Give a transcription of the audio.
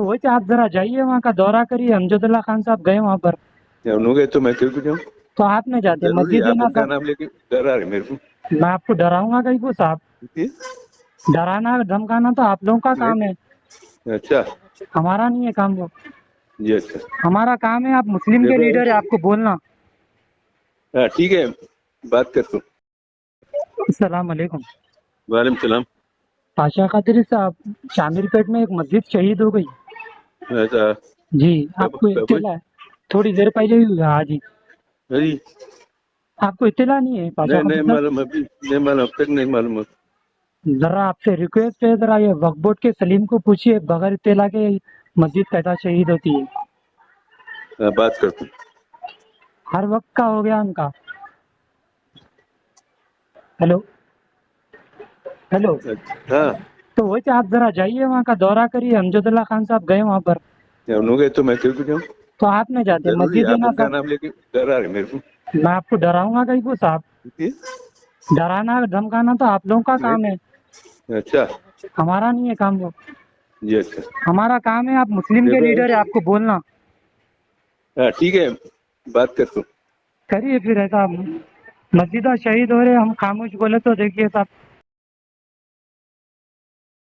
वैसे आप जरा जाइए, वहाँ का दौरा करिए, अमजदुल्ला खान साहब गए वहाँ पर। हो गए तो मैं क्यों क्यों जाऊँ? तो आप नहीं जाते, जरूरी मस्जिद है आप ना उनका सब। नाम लेके डरा रहे मेरे को? मैं आपको डराऊंगा कहीं को साहब? ठीक डराना धमकाना तो आप लोगों का काम है, है? अच्छा हमारा नहीं है काम वो। जी अच्छा। हमारा काम है, आप मुस्लिम के लीडर है, आपको बोलना। हाँ ठीक है, बात करता हूँ। अस्सलाम वालेकुम। वालेकुम सलाम। पाशा खातिर साहब, शामिरपेट में एक मस्जिद शहीद हो गई। ऐसा जी, कब आपको कब हुई? इत्तेला है? थोड़ी देर पहले ही हुआ आज ही। अरे आपको इत्तेला नहीं है पाशा नहीं नहीं खातिर साहब? मालूम, अभी नहीं मालूम, अब तक नहीं मालूम। जरा आपसे रिक्वेस्ट है, जरा ये वक्फ बोर्ड के सलीम को पूछिए, बगैर इत्तेला के मस्जिद कैसा शहीद होती है। बात करता हूँ। हर वक्त का हो गया उनका। Hello hello. हाँ तो वैसे आप जरा जाइए, वहाँ का दौरा करिए, अमजदुल्ला खान साहब गए वहाँ पर। हो गए तो मैं क्यों क्यों जाऊँ? तो आप नहीं जाते, जरूरी मस्जिद है आप ना उनका सब। नाम लेके डरा रहे मेरे को? मैं आपको डराऊंगा कहीं को साहब? ठीक डराना धमकाना तो आप लोगों का है? काम है, अच्छा हमारा नहीं है काम वो। जी अच्छा। हमारा काम है, आप मुस्लिम के लीडर है, आपको बोलना। हाँ ठीक है, बात करता हूँ। करिए फिर ऐसा। मस्जिद शहीद हो रहे, हम खामोश बोले तो देखिए साहब,